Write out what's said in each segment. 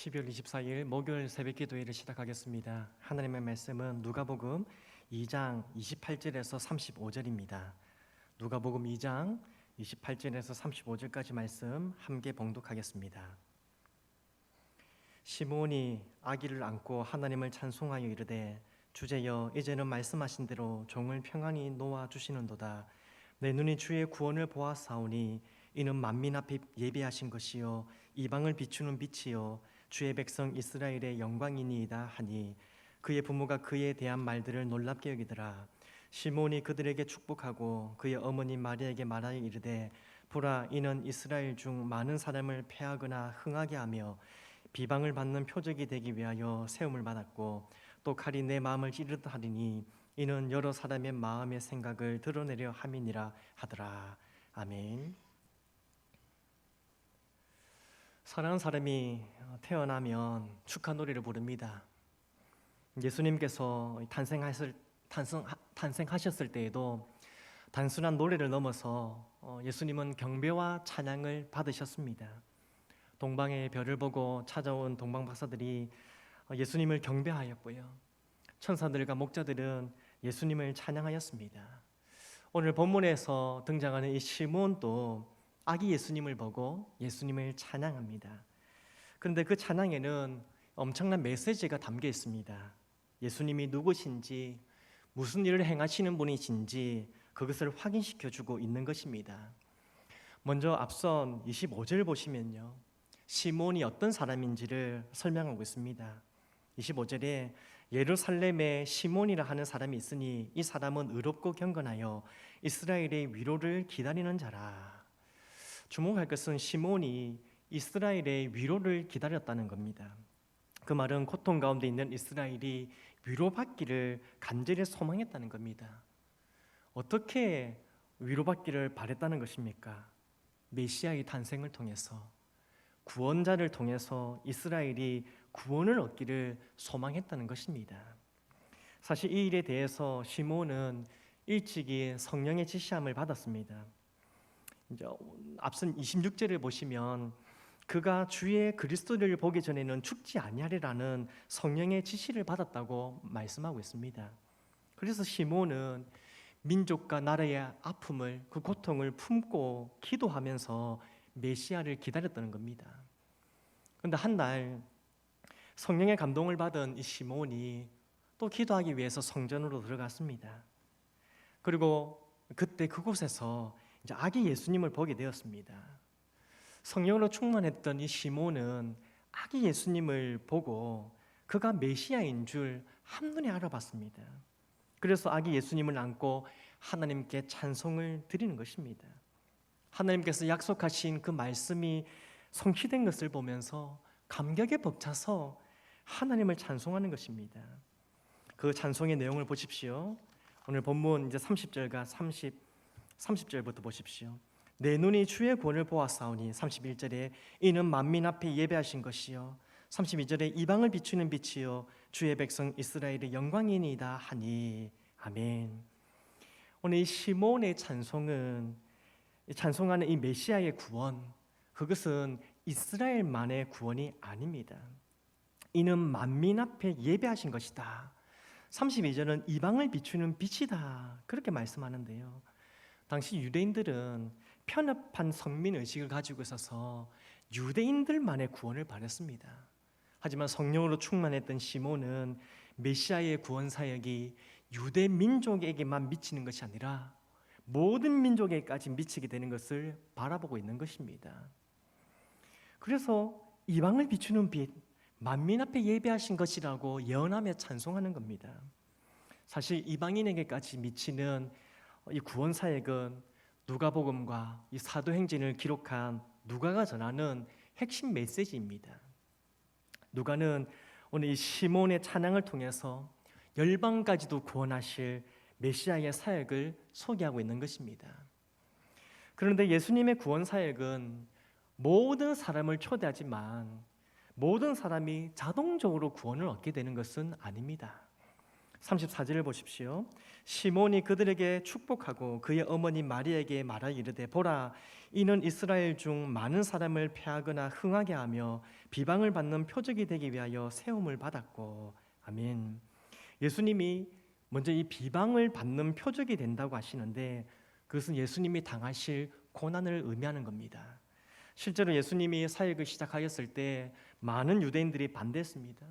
12월 24일 목요일 새벽 기도회를 시작하겠습니다. 하나님의 말씀은 누가복음 2장 28절에서 35절입니다. 누가복음 2장 28절에서 35절까지 말씀 함께 봉독하겠습니다. 시므온이 아기를 안고 하나님을 찬송하여 이르되 주제여 이제는 말씀하신 대로 종을 평안히 놓아 주시는도다. 내 눈이 주의 구원을 보았사오니 이는 만민 앞에 예비하신 것이요 이방을 비추는 빛이요 주의 백성 이스라엘의 영광이니이다 하니 그의 부모가 그에 대한 말들을 놀랍게 여기더라. 시므온이 그들에게 축복하고 그의 어머니 마리아에게 말하여 이르되 보라 이는 이스라엘 중 많은 사람을 패하거나 흥하게 하며 비방을 받는 표적이 되기 위하여 세움을 받았고 또 칼이 내 마음을 찌르다 하리니 이는 여러 사람의 마음의 생각을 드러내려 함이니라 하더라. 아멘. 사랑하는 사람이 태어나면 축하 노래를 부릅니다. 예수님께서 탄생하셨을 때에도 단순한 노래를 넘어서 예수님은 경배와 찬양을 받으셨습니다. 동방의 별을 보고 찾아온 동방 박사들이 예수님을 경배하였고요. 천사들과 목자들은 예수님을 찬양하였습니다. 오늘 본문에서 등장하는 이 시므온도 아기 예수님을 보고 예수님을 찬양합니다. 그런데 그 찬양에는 엄청난 메시지가 담겨 있습니다. 예수님이 누구신지, 무슨 일을 행하시는 분이신지 그것을 확인시켜주고 있는 것입니다. 먼저 앞선 25절 보시면요, 시므온이 어떤 사람인지를 설명하고 있습니다. 25절에 예루살렘에 시몬이라 하는 사람이 있으니 이 사람은 의롭고 경건하여 이스라엘의 위로를 기다리는 자라. 주목할 것은 시몬이 이스라엘의 위로를 기다렸다는 겁니다. 그 말은 고통 가운데 있는 이스라엘이 위로받기를 간절히 소망했다는 겁니다. 어떻게 위로받기를 바랬다는 것입니까? 메시아의 탄생을 통해서, 구원자를 통해서 이스라엘이 구원을 얻기를 소망했다는 것입니다. 사실 이 일에 대해서 시몬은 일찍이 성령의 지시함을 받았습니다. 이제 앞선 26절을 보시면 그가 주의 그리스도를 보기 전에는 죽지 아니하리라는 성령의 지시를 받았다고 말씀하고 있습니다. 그래서 시몬은 민족과 나라의 아픔을, 그 고통을 품고 기도하면서 메시아를 기다렸다는 겁니다. 그런데 한 날 성령의 감동을 받은 이 시몬이 또 기도하기 위해서 성전으로 들어갔습니다. 그리고 그때 그곳에서 이제 아기 예수님을 보게 되었습니다. 성령으로 충만했던 이 시몬은 아기 예수님을 보고 그가 메시아인 줄 한눈에 알아봤습니다. 그래서 아기 예수님을 안고 하나님께 찬송을 드리는 것입니다. 하나님께서 약속하신 그 말씀이 성취된 것을 보면서 감격에 벅차서 하나님을 찬송하는 것입니다. 그 찬송의 내용을 보십시오. 오늘 본문 이제 30절과 30절부터 보십시오. 내 눈이 주의 구원을 보았사오니 31절에 이는 만민 앞에 예배하신 것이요 32절에 이방을 비추는 빛이요 주의 백성 이스라엘의 영광이니이다 하니 아멘. 오늘 이 시몬의 찬송은 찬송하는 이 메시아의 구원, 그것은 이스라엘만의 구원이 아닙니다. 이는 만민 앞에 예배하신 것이다. 32절은 이방을 비추는 빛이다, 그렇게 말씀하는데요, 당시 유대인들은 편협한 성민의식을 가지고 있어서 유대인들만의 구원을 바랬습니다. 하지만 성령으로 충만했던 시몬은 메시아의 구원 사역이 유대 민족에게만 미치는 것이 아니라 모든 민족에게까지 미치게 되는 것을 바라보고 있는 것입니다. 그래서 이방을 비추는 빛, 만민 앞에 예배하신 것이라고 예언하며 찬송하는 겁니다. 사실 이방인에게까지 미치는 이 구원 사역은 누가복음과 이 사도행전을 기록한 누가가 전하는 핵심 메시지입니다. 누가는 오늘 이 시몬의 찬양을 통해서 열방까지도 구원하실 메시아의 사역을 소개하고 있는 것입니다. 그런데 예수님의 구원 사역은 모든 사람을 초대하지만 모든 사람이 자동적으로 구원을 얻게 되는 것은 아닙니다. 34절을 보십시오. 시몬이 그들에게 축복하고 그의 어머니 마리아에게 말하여 이르되 보라, 이는 이스라엘 중 많은 사람을 패하거나 흥하게 하며 비방을 받는 표적이 되기 위하여 세움을 받았고. 아멘. 예수님이 먼저 이 비방을 받는 표적이 된다고 하시는데 그것은 예수님이 당하실 고난을 의미하는 겁니다. 실제로 예수님이 사역을 시작하였을 때 많은 유대인들이 반대했습니다.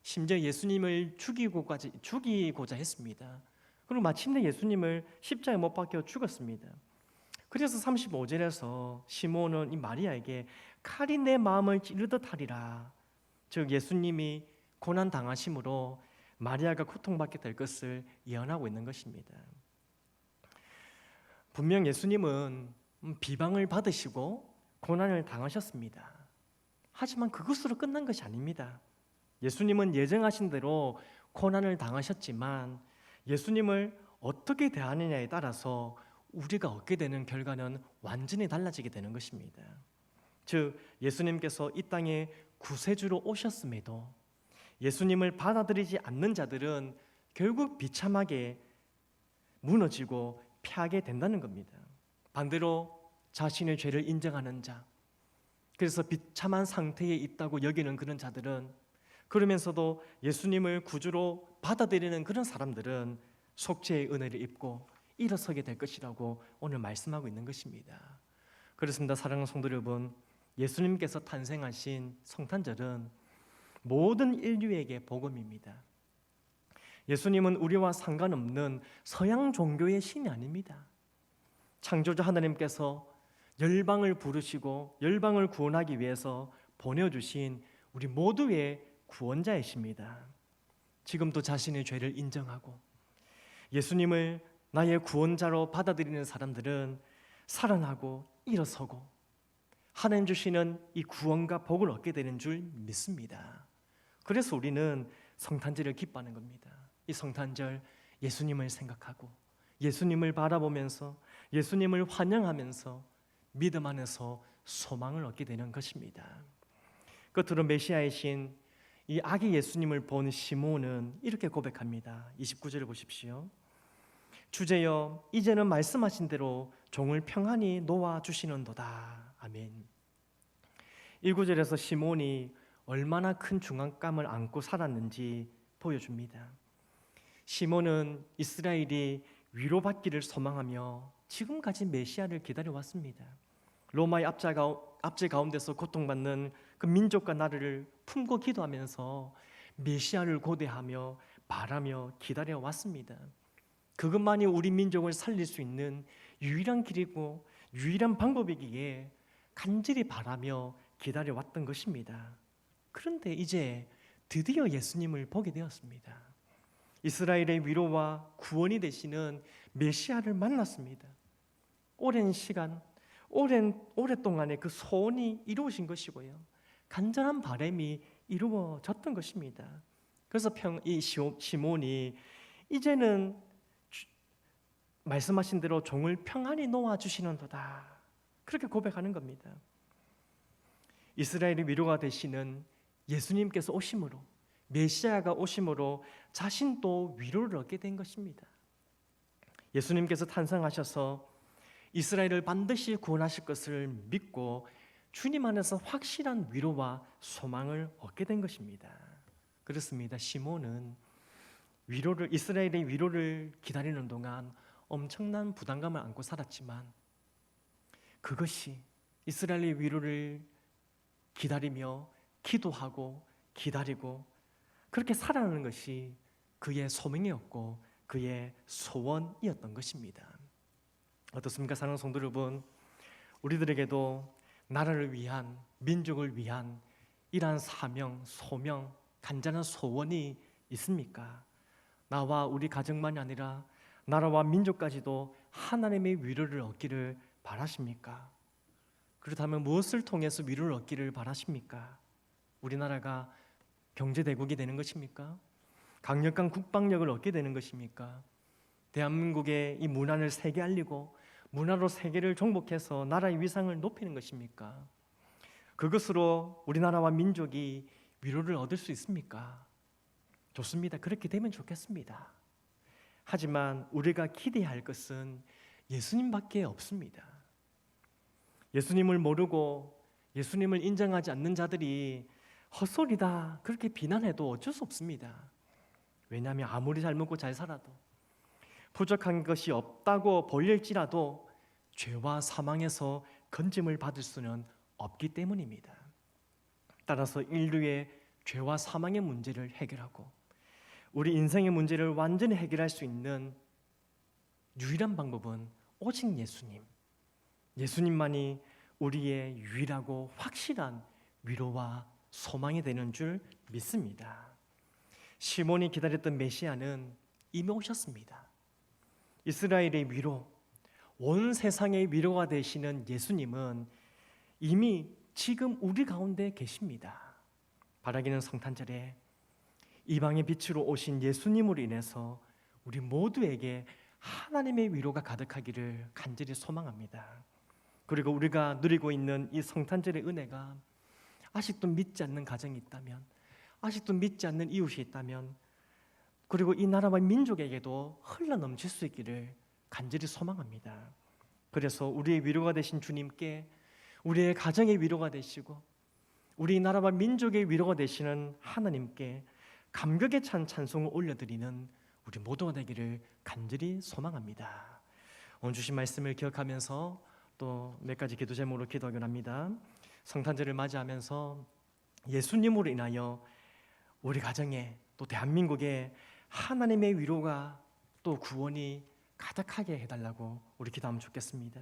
심지어 예수님을 죽이고자 했습니다. 그리고 마침내 예수님을 십자가에 못 박혀 죽었습니다. 그래서 35절에서 시몬은 이 마리아에게 칼이 내 마음을 찌르듯 하리라, 즉 예수님이 고난 당하심으로 마리아가 고통받게 될 것을 예언하고 있는 것입니다. 분명 예수님은 비방을 받으시고 고난을 당하셨습니다. 하지만 그것으로 끝난 것이 아닙니다. 예수님은 예정하신 대로 고난을 당하셨지만 예수님을 어떻게 대하느냐에 따라서 우리가 얻게 되는 결과는 완전히 달라지게 되는 것입니다. 즉 예수님께서 이 땅에 구세주로 오셨음에도 예수님을 받아들이지 않는 자들은 결국 비참하게 무너지고 패하게 된다는 겁니다. 반대로 자신의 죄를 인정하는 자, 그래서 비참한 상태에 있다고 여기는 그런 자들은, 그러면서도 예수님을 구주로 받아들이는 그런 사람들은 속죄의 은혜를 입고 일어서게 될 것이라고 오늘 말씀하고 있는 것입니다. 그렇습니다. 사랑하는 성도 여러분, 예수님께서 탄생하신 성탄절은 모든 인류에게 복음입니다. 예수님은 우리와 상관없는 서양 종교의 신이 아닙니다. 창조주 하나님께서 열방을 부르시고 열방을 구원하기 위해서 보내주신 우리 모두의 구원자이십니다. 지금도 자신의 죄를 인정하고 예수님을 나의 구원자로 받아들이는 사람들은 살아나고 일어서고 하나님 주시는 이 구원과 복을 얻게 되는 줄 믿습니다. 그래서 우리는 성탄절을 기뻐하는 겁니다. 이 성탄절 예수님을 생각하고 예수님을 바라보면서 예수님을 환영하면서 믿음 안에서 소망을 얻게 되는 것입니다. 끝으로 메시아이신 이 아기 예수님을 본 시몬은 이렇게 고백합니다. 29절을 보십시오. 주제여, 이제는 말씀하신 대로 종을 평안히 놓아주시는도다. 아멘. 1구절에서 시몬이 얼마나 큰 중압감을 안고 살았는지 보여줍니다. 시몬은 이스라엘이 위로받기를 소망하며 지금까지 메시아를 기다려왔습니다. 로마의 압제 가운데서 고통받는 그 민족과 나라를 품고 기도하면서 메시아를 고대하며 바라며 기다려왔습니다. 그것만이 우리 민족을 살릴 수 있는 유일한 길이고 유일한 방법이기에 간절히 바라며 기다려왔던 것입니다. 그런데 이제 드디어 예수님을 보게 되었습니다. 이스라엘의 위로와 구원이 되시는 메시아를 만났습니다. 오랜 시간, 오랫동안의 그 소원이 이루어진 것이고요, 간절한 바람이 이루어졌던 것입니다. 그래서 이 시몬이 이제는 말씀하신 대로 종을 평안히 놓아주시는도다, 그렇게 고백하는 겁니다. 이스라엘의 위로가 되시는 예수님께서 오심으로, 메시아가 오심으로 자신도 위로를 얻게 된 것입니다. 예수님께서 탄생하셔서 이스라엘을 반드시 구원하실 것을 믿고 주님 안에서 확실한 위로와 소망을 얻게 된 것입니다. 그렇습니다. 시몬은 이스라엘의 위로를 기다리는 동안 엄청난 부담감을 안고 살았지만 그것이 이스라엘의 위로를 기다리며 기도하고 기다리고 그렇게 살아가는 것이 그의 소명이었고 그의 소원이었던 것입니다. 어떻습니까? 사랑하는 성도 여러분, 우리들에게도 나라를 위한, 민족을 위한 이러한 사명, 소명, 간절한 소원이 있습니까? 나와 우리 가정만이 아니라 나라와 민족까지도 하나님의 위로를 얻기를 바라십니까? 그렇다면 무엇을 통해서 위로를 얻기를 바라십니까? 우리나라가 경제대국이 되는 것입니까? 강력한 국방력을 얻게 되는 것입니까? 대한민국의 이 문화를 세계 알리고 문화로 세계를 정복해서 나라의 위상을 높이는 것입니까? 그것으로 우리나라와 민족이 위로를 얻을 수 있습니까? 좋습니다. 그렇게 되면 좋겠습니다. 하지만 우리가 기대할 것은 예수님밖에 없습니다. 예수님을 모르고 예수님을 인정하지 않는 자들이 헛소리다 그렇게 비난해도 어쩔 수 없습니다. 왜냐하면 아무리 잘 먹고 잘 살아도 부족한 것이 없다고 보일지라도 죄와 사망에서 건짐을 받을 수는 없기 때문입니다. 따라서 인류의 죄와 사망의 문제를 해결하고 우리 인생의 문제를 완전히 해결할 수 있는 유일한 방법은 오직 예수님만이 우리의 유일하고 확실한 위로와 소망이 되는 줄 믿습니다. 시몬이 기다렸던 메시아는 이미 오셨습니다. 이스라엘의 위로, 온 세상의 위로가 되시는 예수님은 이미 지금 우리 가운데 계십니다. 바라기는 성탄절에 이방의 빛으로 오신 예수님으로 인해서 우리 모두에게 하나님의 위로가 가득하기를 간절히 소망합니다. 그리고 우리가 누리고 있는 이 성탄절의 은혜가 아직도 믿지 않는 가정이 있다면, 아직도 믿지 않는 이웃이 있다면, 그리고 이 나라와 민족에게도 흘러넘칠 수 있기를 간절히 소망합니다. 그래서 우리의 위로가 되신 주님께 우리의 가정의 위로가 되시고 우리 나라와 민족의 위로가 되시는 하나님께 감격에 찬 찬송을 올려드리는 우리 모두가 되기를 간절히 소망합니다. 오늘 주신 말씀을 기억하면서 또 몇 가지 기도 제목으로 기도하기로 합니다. 성탄절을 맞이하면서 예수님으로 인하여 우리 가정에 또 대한민국에 하나님의 위로가 또 구원이 가득하게 해달라고 우리 기도하면 좋겠습니다.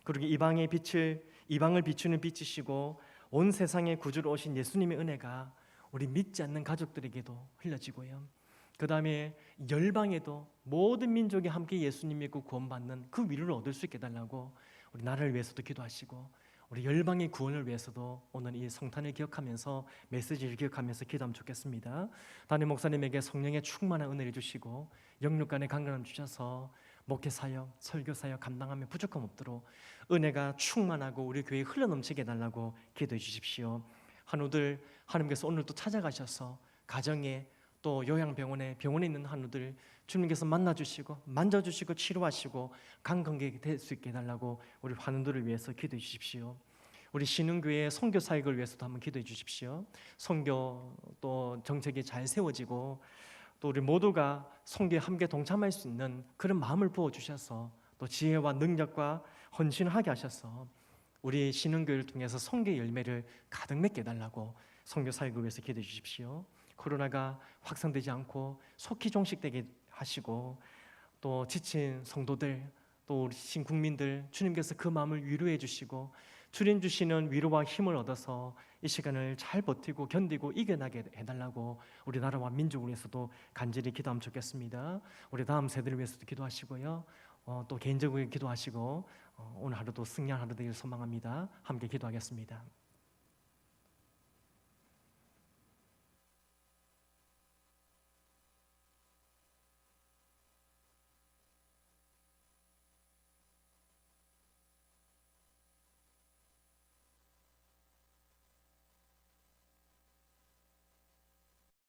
그리고 이방을 비추는 빛이시고 온 세상에 구주로 오신 예수님의 은혜가 우리 믿지 않는 가족들에게도 흘려지고요. 그 다음에 열방에도 모든 민족이 함께 예수님 믿고 구원받는 그 위로를 얻을 수 있게 해달라고 우리 나라를 위해서도 기도하시고 우리 열방의 구원을 위해서도 오늘 이 성탄을 기억하면서 메시지를 기억하면서 기도하면 좋겠습니다. 담임 목사님에게 성령의 충만한 은혜를 주시고 영육간의 강건함 주셔서 목회 사역, 설교 사역 감당하며 부족함 없도록 은혜가 충만하고 우리 교회에 흘러넘치게 해달라고 기도해 주십시오. 한우들 하나님께서 오늘 또 찾아가셔서 가정에 또 요양병원에 병원에 있는 한우들 주님께서 만나주시고 만져주시고 치료하시고 강건하게 될 수 있게 해달라고 우리 한우들을 위해서 기도해 주십시오. 우리 신흥교회 선교 사역을 위해서도 한번 기도해 주십시오. 선교 또 정책이 잘 세워지고 또 우리 모두가 선교에 함께 동참할 수 있는 그런 마음을 부어주셔서 또 지혜와 능력과 헌신을 하게 하셔서 우리 신흥교회를 통해서 선교의 열매를 가득 맺게 해달라고 선교 사역을 위해서 기도해 주십시오. 코로나가 확산되지 않고 속히 종식되게 하시고 또 지친 성도들 또 우리 신국민들 주님께서 그 마음을 위로해 주시고 주님 주시는 위로와 힘을 얻어서 이 시간을 잘 버티고 견디고 이겨나게 해달라고 우리 나라와 민족을 위해서도 간절히 기도하면 좋겠습니다. 우리 다음 세대를 위해서도 기도하시고요. 또 개인적으로 기도하시고 오늘 하루도 승리한 하루 되길 소망합니다. 함께 기도하겠습니다.